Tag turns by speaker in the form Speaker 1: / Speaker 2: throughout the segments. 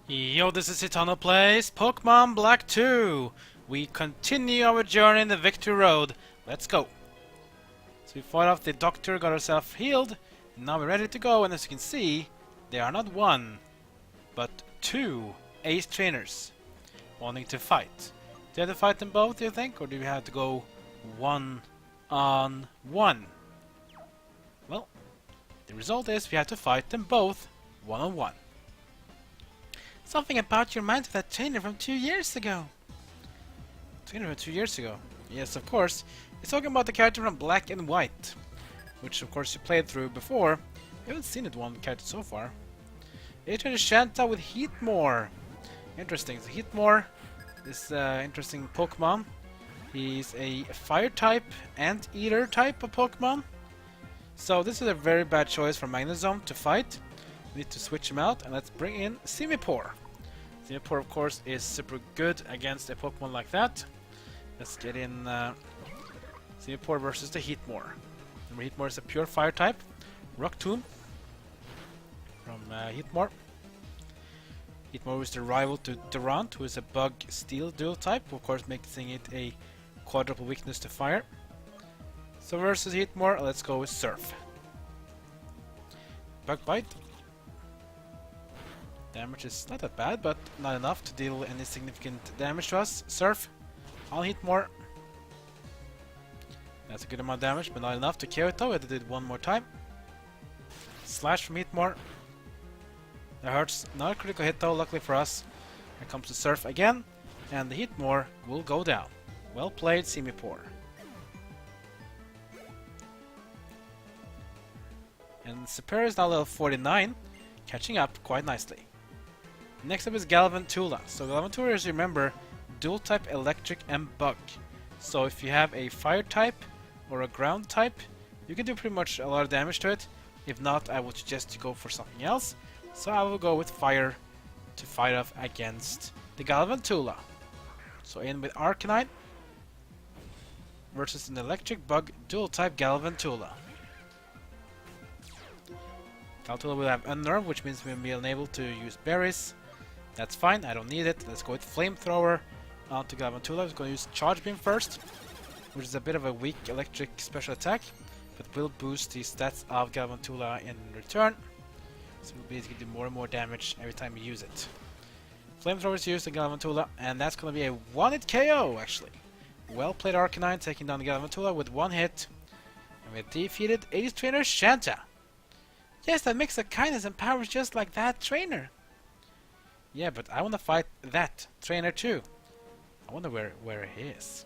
Speaker 1: Yo, this is Eternal Plays Pokemon Black 2. We continue our journey in the Victory Road. Let's go. So we fought off the doctor, got ourselves healed. Now we're ready to go, and as you can see, there are not one, but two ace trainers wanting to fight. Do you have to fight them both, do you think? Or do we have to go one on one? Well, the result is we have to fight them both one on one. Something about your mind with that trainer from 2 years ago. Trainer from 2 years ago? Yes, of course. He's talking about the character from Black and White, which of course you played through before. You haven't seen it one character so far. They trained Shanta with Heatmore. Interesting. So Heatmore is an interesting Pokemon. He's a fire type and eater type of Pokemon. So this is a very bad choice for Magnezone to fight. We need to switch him out, and let's bring in Simipour. Simipour, of course, is super good against a Pokemon like that. Let's get in Simipour versus the Heatmore. Remember, Heatmore is a pure fire type. Rock Tomb from Heatmore. Heatmore is the rival to Durant, who is a bug steel dual type, of course making it a quadruple weakness to fire. So versus Heatmore, let's go with Surf. Bug Bite. Damage is not that bad, but not enough to deal any significant damage to us. Surf. I'll hit more. That's a good amount of damage, but not enough to Poketto. I had to do it one more time. Slash from Heatmore. That hurts. Not a critical hit though, luckily for us. Here comes the Surf again, and the Heatmore will go down. Well played, Simipour. And Superior is now level 49, catching up quite nicely. Next up is Galvantula. So Galvantula is, remember, dual type electric and bug. So if you have a fire type or a ground type, you can do pretty much a lot of damage to it. If not, I would suggest you go for something else. So I will go with fire to fight off against the Galvantula. So in with Arcanine versus an electric bug dual type Galvantula. Galvantula will have Unnerve, which means we'll be unable to use berries. That's fine, I don't need it. Let's go with Flamethrower onto Galvantula. I'm going to use Charge Beam first, which is a bit of a weak electric special attack, but will boost the stats of Galvantula in return. So we'll basically do more and more damage every time you use it. Flamethrower is used on Galvantula, and that's going to be a one-hit KO, actually. Well played Arcanine, taking down the Galvantula with one hit. And we have defeated Ace Trainer Shanta. Yes, that mix of kindness and power is just like that trainer. Yeah, but I want to fight that trainer too. I wonder where he is.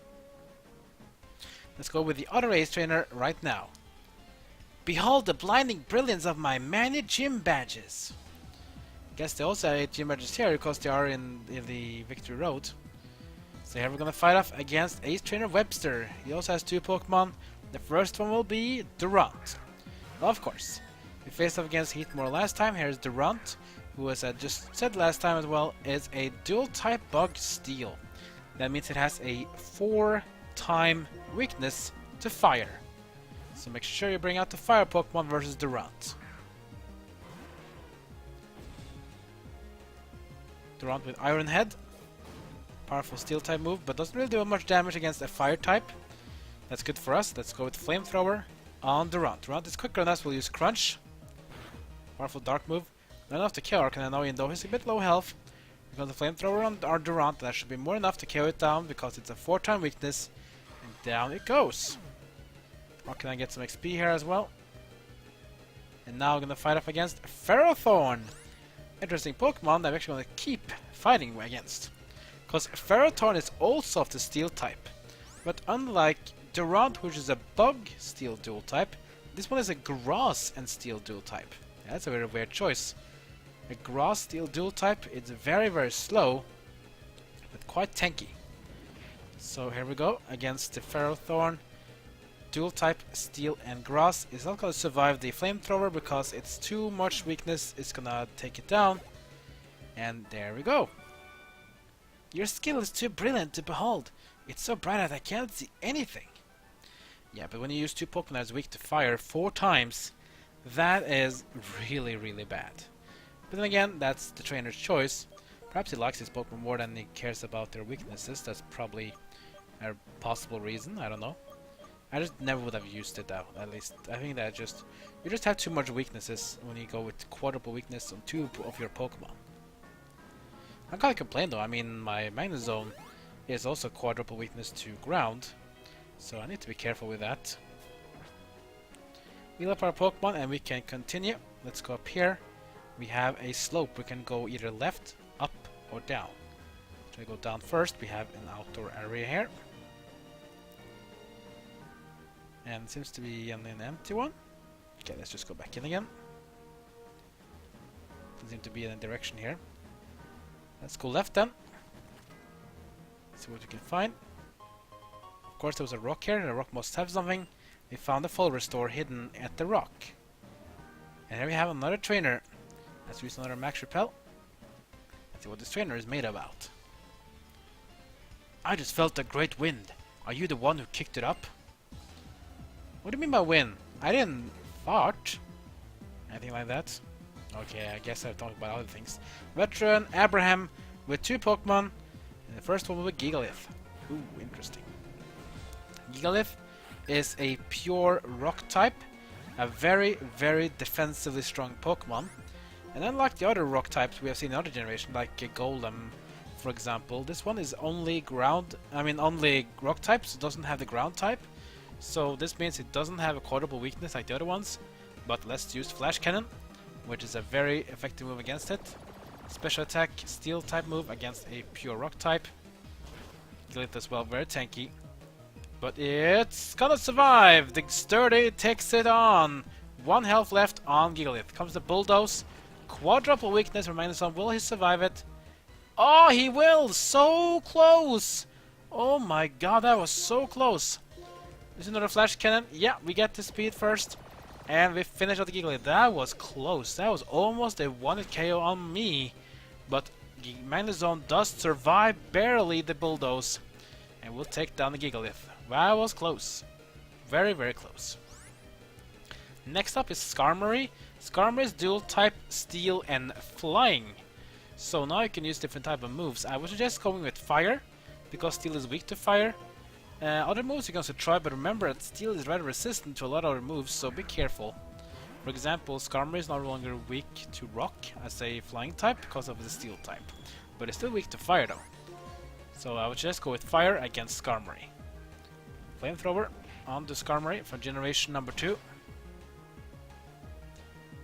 Speaker 1: Let's go with the other ace trainer right now. Behold the blinding brilliance of my many gym badges. Guess they also have gym badges here because they are in the Victory Road. So here we're gonna fight off against ace trainer Webster. He also has two Pokemon. The first one will be Durant. Of course. We faced off against Heatmore last time. Here's Durant, who, as I just said last time as well, is a dual type bug steel. That means it has a 4-time weakness to fire. So make sure you bring out the fire Pokemon versus Durant. Durant with Iron Head. Powerful steel type move, but doesn't really do much damage against a fire type. That's good for us. Let's go with Flamethrower on Durant. Durant is quicker than us, we'll use Crunch. Powerful dark move. Not enough to kill Arcanine now, even though he's a bit low health. We're going to Flamethrower on our Durant, that should be more enough to kill it down because it's a 4-time weakness. And down it goes. Arcanine gets some XP here as well. And now we're going to fight off against Ferrothorn. Interesting Pokemon that I'm actually going to keep fighting against. Because Ferrothorn is also of the Steel type. But unlike Durant, which is a Bug Steel dual type, this one is a Grass and Steel dual type. That's a very weird choice. A Grass Steel dual type, it's very very slow, but quite tanky. So here we go against the Ferrothorn. Dual type Steel and Grass is not going to survive the Flamethrower because it's too much weakness. It's gonna take it down. And there we go. Your skill is too brilliant to behold. It's so bright that I can't see anything. Yeah, but when you use two Pokemon that's weak to fire 4 times, that is really, really bad. But then again, that's the trainer's choice. Perhaps he likes his Pokemon more than he cares about their weaknesses. That's probably a possible reason. I don't know. I just never would have used it though. At least I think that you just have too much weaknesses when you go with quadruple weakness on 2 of your Pokemon. I can't complain though. I mean, my Magnezone is also quadruple weakness to ground, so I need to be careful with that. We left our Pokemon and we can continue. Let's go up here. We have a slope. We can go either left, up, or down. So we go down first. We have an outdoor area here. And it seems to be an empty one. Okay, let's just go back in again. Doesn't seem to be in a direction here. Let's go left then. See what we can find. Of course there was a rock here. The rock must have something. We found a full restore hidden at the rock. And here we have another trainer. Let's use another max repel. Let's see what this trainer is made about. I just felt a great wind. Are you the one who kicked it up? What do you mean by wind? I didn't fart. Anything like that? Okay, I guess I'm talking about other things. Veteran Abraham with 2 Pokemon. And the first one was Gigalith. Ooh, interesting. Gigalith is a pure rock type. A very, very defensively strong Pokemon. And unlike the other rock types we have seen in other generations, like Golem, for example, this one is only only rock types. It doesn't have the ground type. So this means it doesn't have a quadruple weakness like the other ones. But let's use Flash Cannon, which is a very effective move against it. Special attack, steel type move against a pure rock type. Gigalith as well, very tanky. But it's gonna survive! The Sturdy takes it on! 1 health left on Gigalith. Comes the Bulldoze. Quadruple weakness for Magnezone. Will he survive it? Oh, he will! So close! Oh my god, that was so close! There's another Flash Cannon. Yeah, we get the speed first. And we finish out the Gigalith. That was close. That was almost a 1-hit KO on me. But Magnezone does survive barely the Bulldoze. And we'll take down the Gigalith. That was close. Very, very close. Next up is Skarmory. Skarmory is dual type Steel and Flying. So now you can use different type of moves. I would suggest going with Fire, because Steel is weak to Fire. Other moves you can also try, but remember that Steel is rather resistant to a lot of other moves, so be careful. For example, Skarmory is no longer weak to Rock as a Flying type because of the Steel type. But it's still weak to Fire though. So I would just go with Fire against Skarmory. Flamethrower on the Skarmory for generation number 2.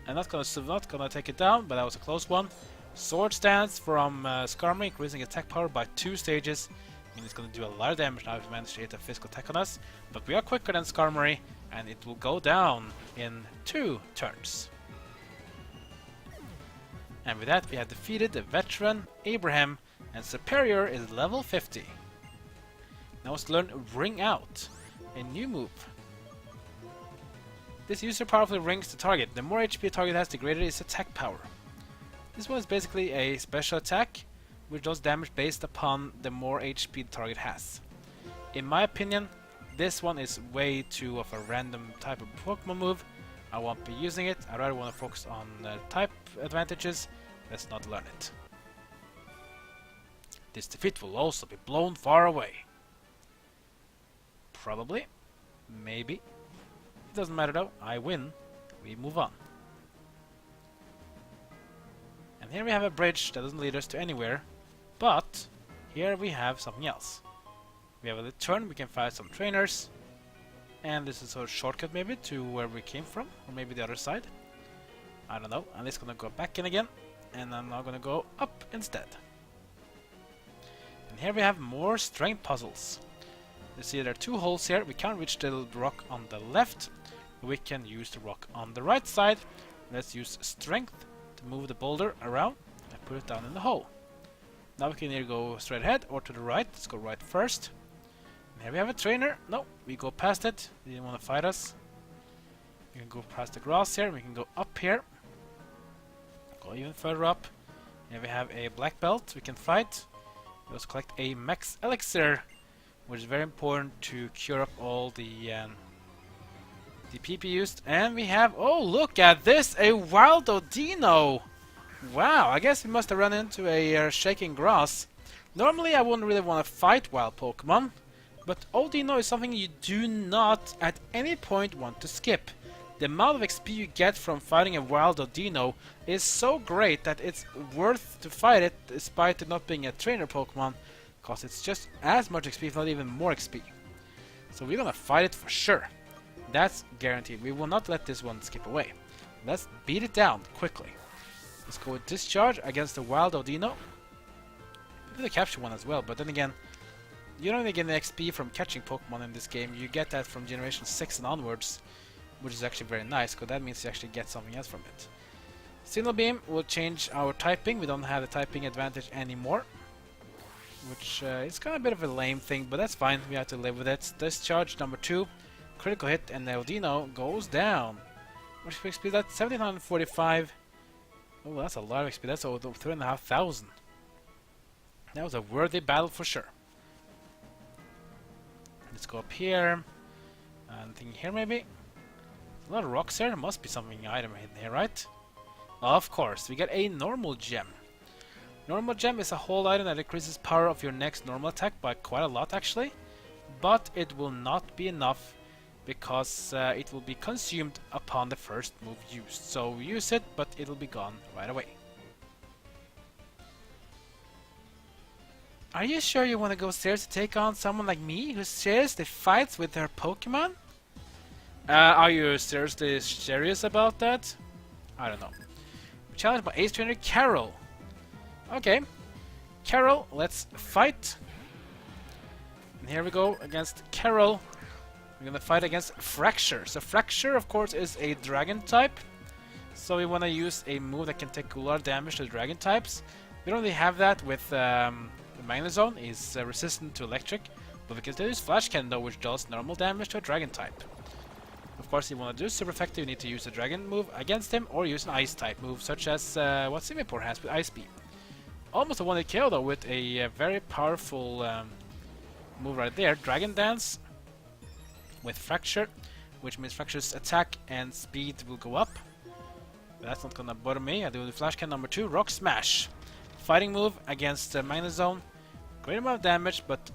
Speaker 1: And not gonna take it down, but that was a close one. Sword Stance from Skarmory, increasing attack power by 2 stages. I mean, it's gonna do a lot of damage now if we manage to hit a physical attack on us. But we are quicker than Skarmory, and it will go down in 2 turns. And with that, we have defeated the veteran Abraham, and Superior is level 50. Now let's learn Ring Out, a new move. This user powerfully rings the target. The more HP a target has, the greater its attack power. This one is basically a special attack, which does damage based upon the more HP the target has. In my opinion, this one is way too of a random type of Pokemon move. I won't be using it. I rather want to focus on type advantages. Let's not learn it. This defeat will also be blown far away. Probably. Maybe. It doesn't matter though. I win. We move on. And here we have a bridge that doesn't lead us to anywhere. But here we have something else. We have a turn. We can find some trainers. And this is a shortcut maybe to where we came from. Or maybe the other side. I don't know. I'm just gonna go back in again. And I'm now gonna go up instead. And here we have more strength puzzles. You see there are 2 holes here. We can't reach the rock on the left. But we can use the rock on the right side. Let's use strength to move the boulder around and put it down in the hole. Now we can either go straight ahead or to the right. Let's go right first. And here we have a trainer. No, we go past it. They didn't want to fight us. We can go past the grass here. We can go up here. Go even further up. Here we have a black belt we can fight. We also collect a max elixir, which is very important to cure up all the PP used. And we have, oh look at this, a Wild Dino! Wow, I guess we must have run into a shaking grass. Normally I wouldn't really want to fight wild Pokemon, but Odino is something you do not at any point want to skip. The amount of XP you get from fighting a wild Odino is so great that it's worth to fight it despite it not being a trainer Pokemon, because it's just as much XP if not even more XP. So we're gonna fight it for sure. That's guaranteed. We will not let this one skip away. Let's beat it down quickly. Let's go with Discharge against the wild Odino. Maybe the capture one as well, but then again, you don't even get an XP from catching Pokemon in this game. You get that from Generation 6 and onwards, which is actually very nice, because that means you actually get something else from it. Signal Beam will change our typing. We don't have the typing advantage anymore, which is kind of a bit of a lame thing, but that's fine. We have to live with it. Discharge number 2, critical hit, and the Odino goes down. What XP is that? 1745. Oh, that's a lot of XP. That's over 3,500. That was a worthy battle for sure. Let's go up here. Anything here maybe? A lot of rocks here. There must be something item hidden here, right? Of course, we get a normal gem. Normal gem is a hold item that increases power of your next normal attack by quite a lot actually. But it will not be enough because it will be consumed upon the first move used. So use it, but it'll be gone right away. Are you sure you want to go seriously take on someone like me who seriously fights with her Pokemon? Are you seriously serious about that? I don't know. Challenged by Ace Trainer Carol. Okay. Carol, let's fight. And here we go against Carol. We're gonna fight against Fracture. So Fracture, of course, is a dragon type. So we want to use a move that can take a lot of damage to dragon types. We don't really have that with the Magnezone. Is resistant to electric. But we can still use Flash Cannon though, which does normal damage to a dragon type. Of course, if you want to do super effective, you need to use a dragon move against him, or use an ice type move, such as what Simipour has with Ice Beam. Almost a one-hit KO though, with a very powerful move right there, Dragon Dance with Fracture, which means Fracture's attack and speed will go up. But that's not gonna bother me. I do the Flash Cannon number 2, Rock Smash. Fighting move against Magnezone. Great amount of damage, but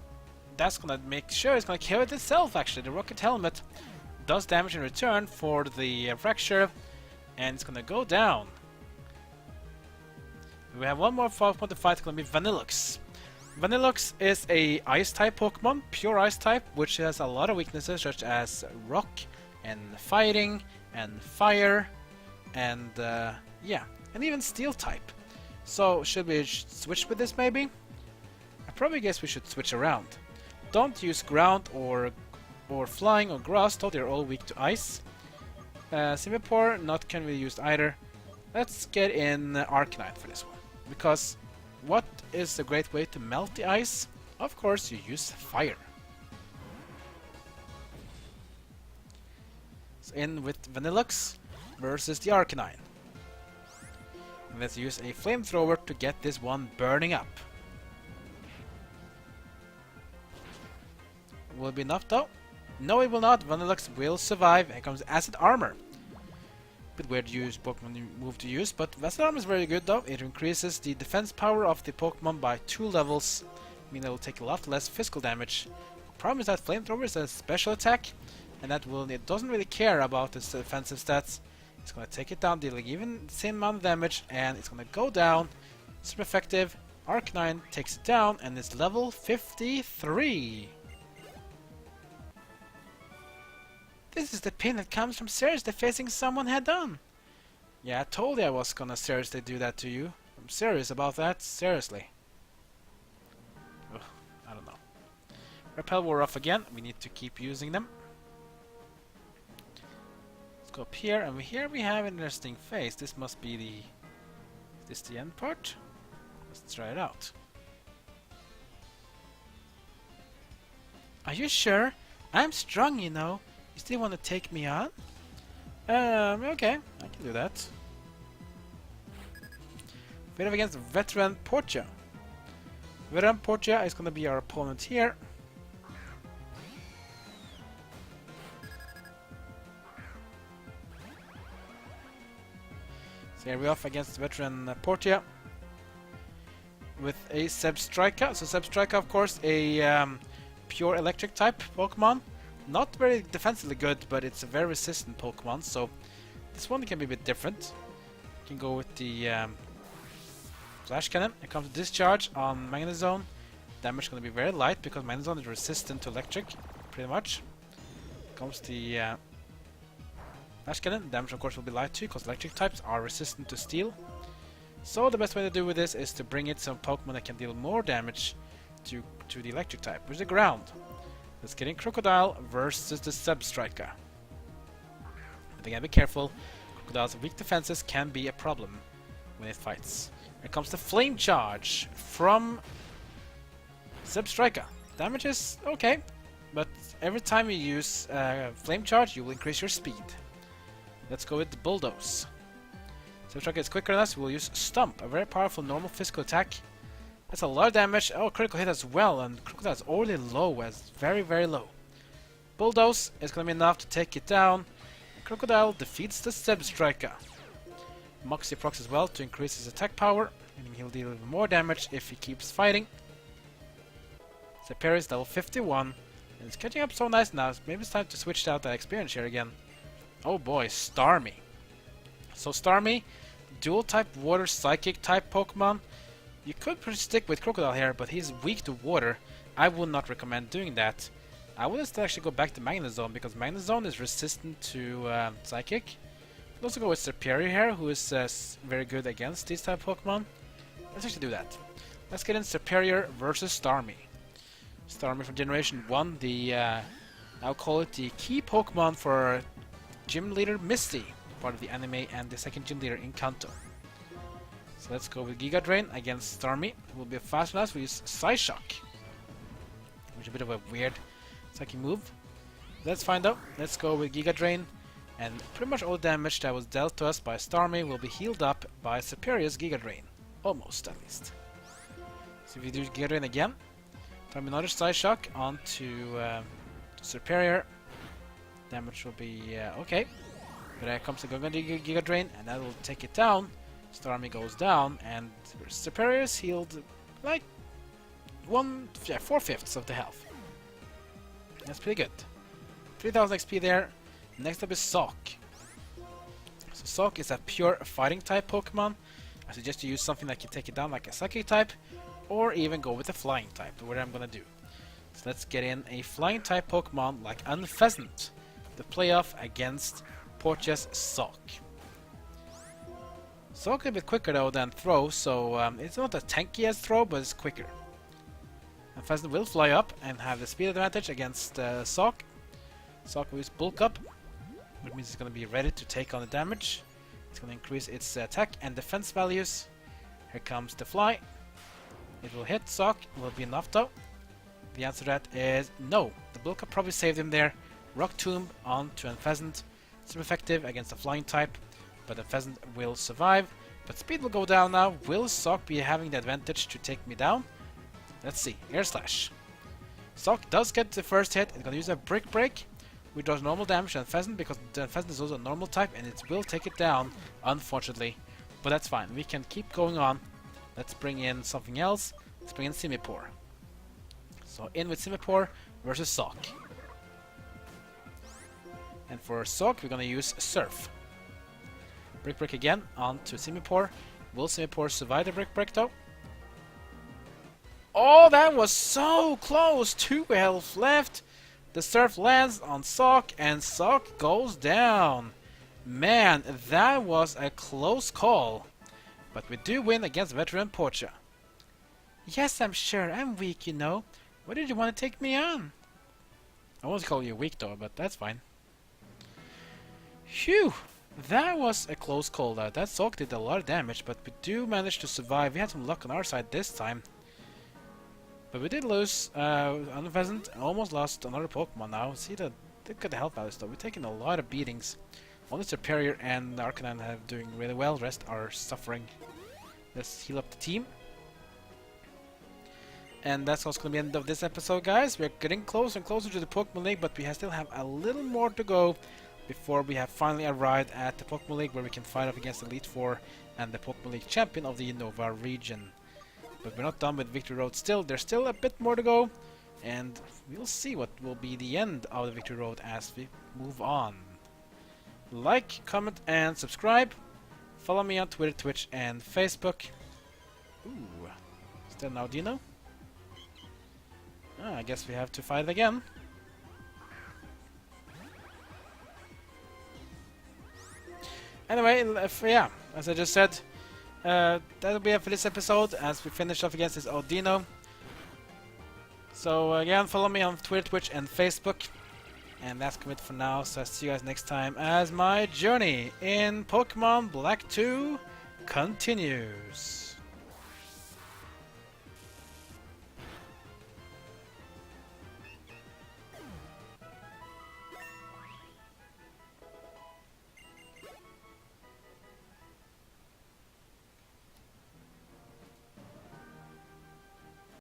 Speaker 1: that's gonna make sure it's gonna kill it itself actually. The Rocket Helmet does damage in return for the Fracture, and it's gonna go down. We have one more Pokemon to fight, it's gonna be Vanillux. Vanillux is a ice type Pokemon, pure ice type, which has a lot of weaknesses such as rock and fighting and fire and yeah, and even steel type. So should we switch with this maybe? I probably guess we should switch around. Don't use ground or flying or grass, though they're all weak to ice. Simipour, not can be used either. Let's get in Arcanine for this one. Because what is a great way to melt the ice? Of course, you use fire. So in with Vanillux versus the Arcanine. And let's use a flamethrower to get this one burning up. Will it be enough though? No, it will not. Vanillux will survive. Here comes Acid Armor. Bit weird to use Pokemon move to use, but Acid Armor is very good though. It increases the defense power of the Pokemon by 2 levels, meaning it will take a lot less physical damage. The problem is that Flamethrower is a special attack, and that it doesn't really care about its defensive stats. It's gonna take it down, dealing even the same amount of damage, and it's gonna go down. Super effective. Arcanine takes it down, and it's level 53. This is the pain that comes from seriously facing someone head on. Yeah, I told you I was gonna seriously do that to you. I'm serious about that, seriously. Ugh, I don't know. Repel wore off again. We need to keep using them. Let's go up here, and here we have an interesting face. This must be the... Is this the end part? Let's try it out. Are you sure? I'm strong, you know. You still want to take me on? Okay, I can do that. Fight up against Veteran Portia. Veteran Portia is going to be our opponent here. So Here we off against veteran Portia with a Zebstrika. So Zebstrika, of course, a pure electric type Pokemon. Not very defensively good, but it's a very resistant Pokemon. So this one can be a bit different. You can go with the Flash Cannon. It comes to Discharge on Magnezone. Damage is going to be very light because Magnezone is resistant to electric, pretty much. Comes the Flash Cannon. Damage, of course, will be light too because electric types are resistant to steel. So the best way to do with this is to bring it some Pokemon that can deal more damage to the electric type, which is the ground. Let's get in Crocodile versus the Zebstrika. But again, be careful. Crocodile's weak defenses can be a problem when it fights. Here comes the Flame Charge from Zebstrika. Damage is okay, but every time you use Flame Charge, you will increase your speed. Let's go with the Bulldoze. Zebstrika is quicker than us. We'll use Stump, a very powerful normal physical attack. That's a lot of damage. Oh, critical hit as well, and Crocodile is already low, as very, very low. Bulldoze is going to be enough to take it down. Crocodile defeats the Zebstrika. Moxie procs as well to increase his attack power, and he'll deal even more damage if he keeps fighting. Serperius level 51, and it's catching up so nice now. Maybe it's time to switch out that experience here again. Oh boy, Starmie. So Starmie, dual type water psychic type Pokemon. You could stick with Crocodile here, but he's weak to water. I would not recommend doing that. I would instead actually go back to Magnezone because Magnezone is resistant to psychic. I'll also go with Serperior here, who is very good against these type of Pokemon. Let's actually do that. Let's get in Serperior versus Starmie. Starmie from Generation 1, the I'll call it the key Pokemon for Gym Leader Misty, part of the anime, and the second Gym Leader in Kanto. So let's go with Giga Drain against Starmie. It will be fast enough. We use Psyshock, which is a bit of a weird psychic move. Let's find out. Let's go with Giga Drain, and pretty much all damage that was dealt to us by Starmie will be healed up by Serperior's Giga Drain. Almost, at least. So if you do Giga Drain again, time another Psyshock onto Serperior. Damage will be okay. But here comes the Giga Drain, and that will take it down. Starmie goes down, and Serperior is healed like 4/5 of the health. That's pretty good. 3000 XP there. Next up is Sock. So Sock is a pure fighting type Pokemon. I suggest you use something that can take it down like a psychic type, or even go with a flying type, what I'm gonna do. So let's get in a flying type Pokemon like Unpheasant to play off against Portia's Sock. Sock is a bit quicker though than Throw, so it's not as tanky as Throw, but it's quicker. Unpheasant will fly up and have the speed advantage against Sock. Sock will use Bulk Up, which means it's going to be ready to take on the damage. It's going to increase its attack and defense values. Here comes the Fly. It will hit Sock. Will be enough though. The answer to that is no. The Bulk Up probably saved him there. Rock Tomb onto Unpheasant. Super effective against the flying type, but Unpheasant will survive. But speed will go down now. Will Sock be having the advantage to take me down? Let's see. Air Slash. Sock does get the first hit. It's going to use a Brick Break, which does normal damage to Unpheasant because the Unpheasant is also a normal type, and it will take it down, unfortunately. But that's fine. We can keep going on. Let's bring in something else. Let's bring in Simipour. So in with Simipour versus Sock. And for Sock, we're going to use Surf. Brick Break again onto Simipour. Will Simipour survive the Brick Break though? Oh, that was so close! 2 health left. The Surf lands on Sock, and Sock goes down. Man, that was a close call. But we do win against veteran Portia. Yes, I'm sure. I'm weak, you know. Why did you want to take me on? I won't call you weak though, but that's fine. Phew! That was a close call though. That Sock did a lot of damage, but we do manage to survive. We had some luck on our side this time. But we did lose Unpheasant, almost lost another Pokemon now. See the look at the health values though. We're taking a lot of beatings. Only Serperior and Arcanine have doing really well. The rest are suffering. Let's heal up the team. And that's also going to be the end of this episode, guys. We're getting closer and closer to the Pokemon League, but we still have a little more to go before we have finally arrived at the Pokemon League, where we can fight off against the Elite Four and the Pokemon League champion of the Unova region. But we're not done with Victory Road still. There's still a bit more to go, and we'll see what will be the end of the Victory Road as we move on. Like, comment, and subscribe. Follow me on Twitter, Twitch, and Facebook. Ooh, still no Dino? I guess we have to fight again. Anyway, yeah, as I just said, that'll be it for this episode as we finish off against this Dino. So again, follow me on Twitter, Twitch, and Facebook. And that's it for now, so I'll see you guys next time as my journey in Pokemon Black 2 continues.